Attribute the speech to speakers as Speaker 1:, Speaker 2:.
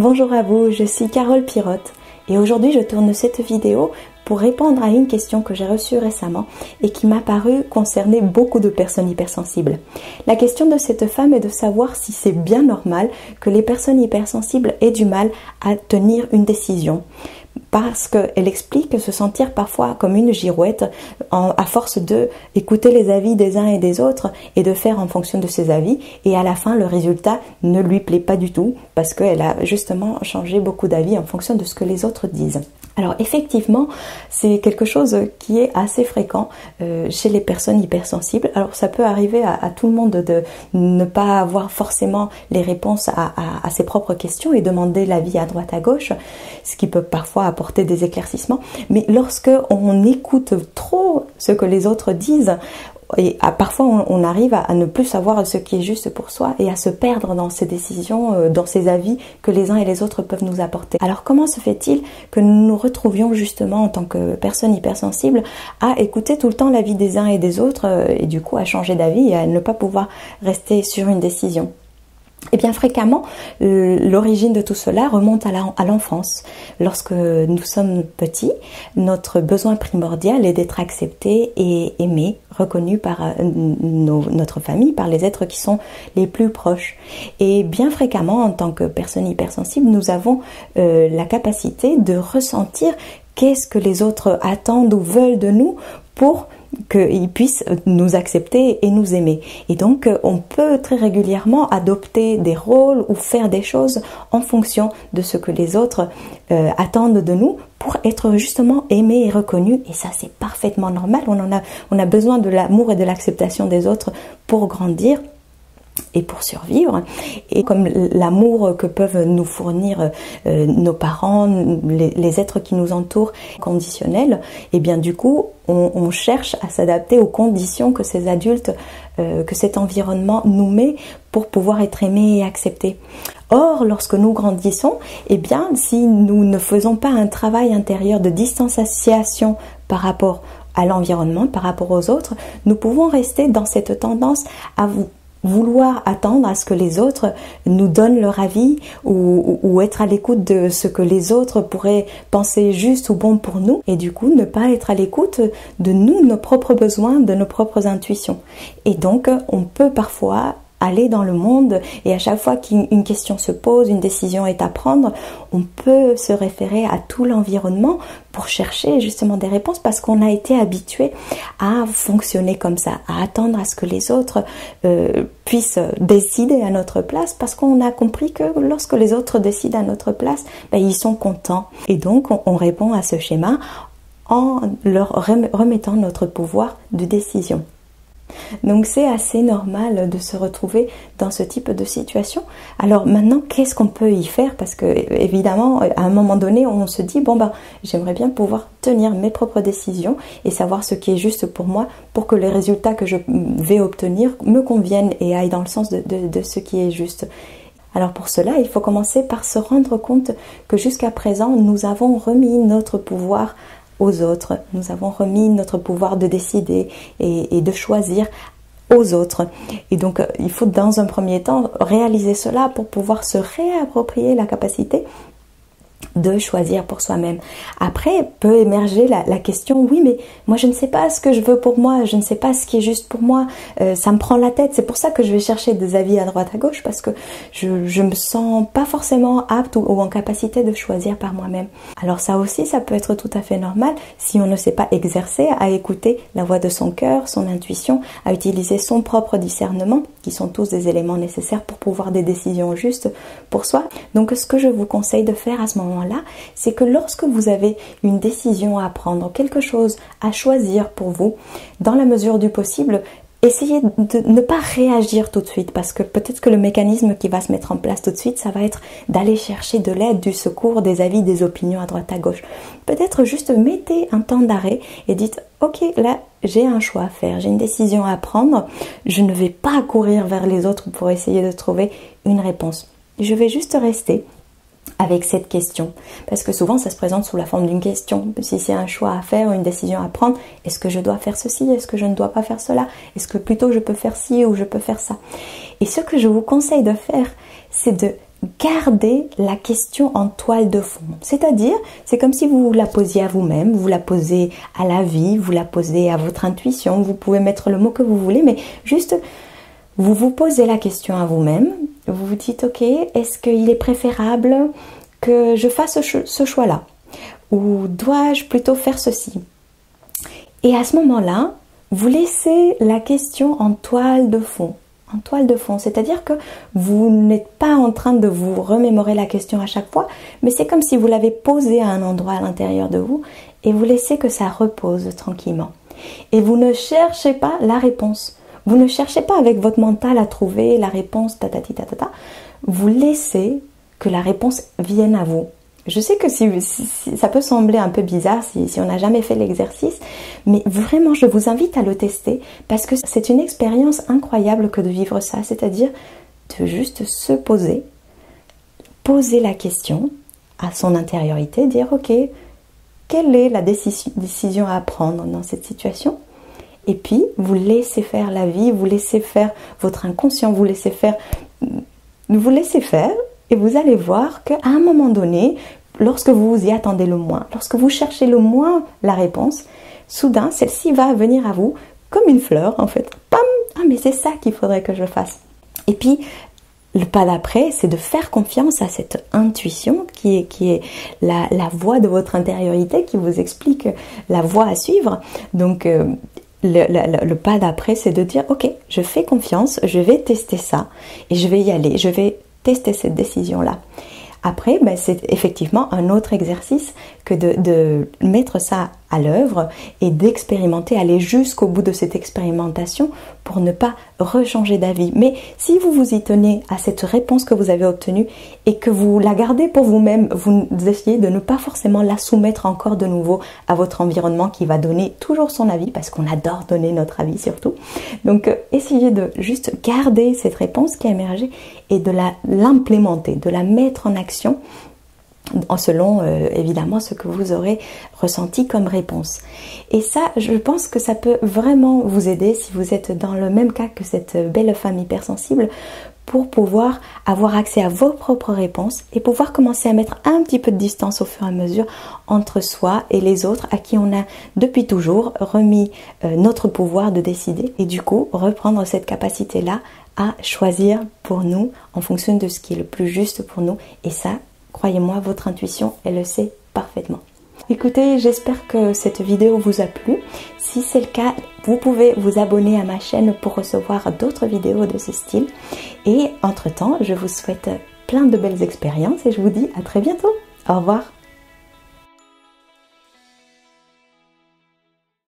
Speaker 1: Bonjour à vous, je suis Carole Pirotte et aujourd'hui je tourne cette vidéo pour répondre à une question que j'ai reçue récemment et qui m'a paru concerner beaucoup de personnes hypersensibles. La question de cette femme est de savoir si c'est bien normal que les personnes hypersensibles aient du mal à tenir une décision. Parce qu'elle explique se sentir parfois comme une girouette à force de écouter les avis des uns et des autres et de faire en fonction de ses avis, et à la fin le résultat ne lui plaît pas du tout parce qu'elle a justement changé beaucoup d'avis en fonction de ce que les autres disent. Alors effectivement, c'est quelque chose qui est assez fréquent chez les personnes hypersensibles. Alors ça peut arriver à tout le monde de ne pas avoir forcément les réponses à ses propres questions et demander l'avis à droite à gauche, ce qui peut parfois apporter des éclaircissements. Mais lorsque on écoute trop ce que les autres disent, et parfois on arrive à ne plus savoir ce qui est juste pour soi et à se perdre dans ces décisions, dans ces avis que les uns et les autres peuvent nous apporter. Alors comment se fait-il que nous nous retrouvions justement en tant que personnes hypersensibles à écouter tout le temps l'avis des uns et des autres et du coup à changer d'avis et à ne pas pouvoir rester sur une décision? Et bien fréquemment, l'origine de tout cela remonte à l'enfance. Lorsque nous sommes petits, notre besoin primordial est d'être accepté et aimé, reconnu par notre famille, par les êtres qui sont les plus proches. Et bien fréquemment, en tant que personne hypersensible, nous avons la capacité de ressentir qu'est-ce que les autres attendent ou veulent de nous pour qu'ils puissent nous accepter et nous aimer. Et donc, on peut très régulièrement adopter des rôles ou faire des choses en fonction de ce que les autres attendent de nous pour être justement aimés et reconnus. Et ça, c'est parfaitement normal. On a besoin de l'amour et de l'acceptation des autres pour grandir et pour survivre. Et comme l'amour que peuvent nous fournir nos parents, les êtres qui nous entourent, conditionnels, et bien du coup on cherche à s'adapter aux conditions que ces adultes, que cet environnement nous met pour pouvoir être aimés et acceptés. Or, lorsque nous grandissons, et bien si nous ne faisons pas un travail intérieur de distanciation par rapport à l'environnement, par rapport aux autres, nous pouvons rester dans cette tendance à vouloir attendre à ce que les autres nous donnent leur avis ou être à l'écoute de ce que les autres pourraient penser juste ou bon pour nous, et du coup ne pas être à l'écoute de nous, nos propres besoins, de nos propres intuitions. Et donc on peut parfois aller dans le monde et à chaque fois qu'une question se pose, une décision est à prendre, on peut se référer à tout l'environnement pour chercher justement des réponses parce qu'on a été habitué à fonctionner comme ça, à attendre à ce que les autres puissent décider à notre place parce qu'on a compris que lorsque les autres décident à notre place, ils sont contents. Et donc on répond à ce schéma en leur remettant notre pouvoir de décision. Donc c'est assez normal de se retrouver dans ce type de situation. Alors maintenant, qu'est-ce qu'on peut y faire? Parce que évidemment, à un moment donné, on se dit j'aimerais bien pouvoir tenir mes propres décisions et savoir ce qui est juste pour moi, pour que les résultats que je vais obtenir me conviennent et aillent dans le sens de ce qui est juste. Alors pour cela, il faut commencer par se rendre compte que jusqu'à présent, nous avons remis notre pouvoir aux autres. Nous avons remis notre pouvoir de décider et de choisir aux autres. Et donc, il faut dans un premier temps réaliser cela pour pouvoir se réapproprier la capacité de choisir pour soi-même. Après peut émerger la question, oui mais moi je ne sais pas ce que je veux pour moi, je ne sais pas ce qui est juste pour moi, ça me prend la tête, c'est pour ça que je vais chercher des avis à droite à gauche parce que je me sens pas forcément apte ou en capacité de choisir par moi-même. Alors ça aussi, ça peut être tout à fait normal si on ne sait pas exercer à écouter la voix de son cœur, son intuition, à utiliser son propre discernement, qui sont tous des éléments nécessaires pour pouvoir des décisions justes pour soi. Donc ce que je vous conseille de faire à ce moment-là, c'est que lorsque vous avez une décision à prendre, quelque chose à choisir pour vous, dans la mesure du possible, essayez de ne pas réagir tout de suite parce que peut-être que le mécanisme qui va se mettre en place tout de suite, ça va être d'aller chercher de l'aide, du secours, des avis, des opinions à droite à gauche. Peut-être juste mettez un temps d'arrêt et dites « Ok, là j'ai un choix à faire, j'ai une décision à prendre, je ne vais pas courir vers les autres pour essayer de trouver une réponse. Je vais juste rester avec cette question, parce que souvent ça se présente sous la forme d'une question. Si c'est un choix à faire, une décision à prendre, est-ce que je dois faire ceci, est-ce que je ne dois pas faire cela, est-ce que plutôt je peux faire ci ou je peux faire ça? Et ce que je vous conseille de faire, c'est de gardez la question en toile de fond. C'est-à-dire, c'est comme si vous la posiez à vous-même, vous la posez à la vie, vous la posez à votre intuition, vous pouvez mettre le mot que vous voulez, mais juste, vous vous posez la question à vous-même, vous vous dites, ok, est-ce qu'il est préférable que je fasse ce choix-là? Ou dois-je plutôt faire ceci? Et à ce moment-là, vous laissez la question en toile de fond. En toile de fond, c'est-à-dire que vous n'êtes pas en train de vous remémorer la question à chaque fois, mais c'est comme si vous l'avez posée à un endroit à l'intérieur de vous et vous laissez que ça repose tranquillement. Et vous ne cherchez pas la réponse. Vous ne cherchez pas avec votre mental à trouver la réponse, tatati tatata. Vous laissez que la réponse vienne à vous. Je sais que si ça peut sembler un peu bizarre si on n'a jamais fait l'exercice, mais vraiment je vous invite à le tester parce que c'est une expérience incroyable que de vivre ça, c'est-à-dire de juste se poser la question à son intériorité, dire ok, quelle est la décision à prendre dans cette situation? Et puis vous laissez faire la vie, vous laissez faire votre inconscient, vous laissez faire et vous allez voir qu'à un moment donné, lorsque vous vous y attendez le moins, lorsque vous cherchez le moins la réponse, soudain, celle-ci va venir à vous comme une fleur, en fait. Pam! Ah, mais c'est ça qu'il faudrait que je fasse. Et puis, le pas d'après, c'est de faire confiance à cette intuition qui est la voix de votre intériorité, qui vous explique la voie à suivre. Donc, le pas d'après, c'est de dire, ok, je fais confiance, je vais tester ça, et je vais y aller, je vais tester cette décision-là. Après, c'est effectivement un autre exercice que de mettre ça à l'œuvre et d'expérimenter, aller jusqu'au bout de cette expérimentation pour ne pas rechanger d'avis. Mais si vous vous y tenez à cette réponse que vous avez obtenue et que vous la gardez pour vous-même, vous essayez de ne pas forcément la soumettre encore de nouveau à votre environnement qui va donner toujours son avis parce qu'on adore donner notre avis surtout. Donc essayez de juste garder cette réponse qui a émergé et de l'implémenter, de la mettre en action selon évidemment ce que vous aurez ressenti comme réponse. Et ça, je pense que ça peut vraiment vous aider si vous êtes dans le même cas que cette belle femme hypersensible pour pouvoir avoir accès à vos propres réponses et pouvoir commencer à mettre un petit peu de distance au fur et à mesure entre soi et les autres à qui on a depuis toujours remis notre pouvoir de décider et du coup reprendre cette capacité-là à choisir pour nous en fonction de ce qui est le plus juste pour nous. Et ça, croyez-moi, votre intuition, elle le sait parfaitement. Écoutez, j'espère que cette vidéo vous a plu. Si c'est le cas, vous pouvez vous abonner à ma chaîne pour recevoir d'autres vidéos de ce style. Et entre-temps, je vous souhaite plein de belles expériences et je vous dis à très bientôt. Au revoir.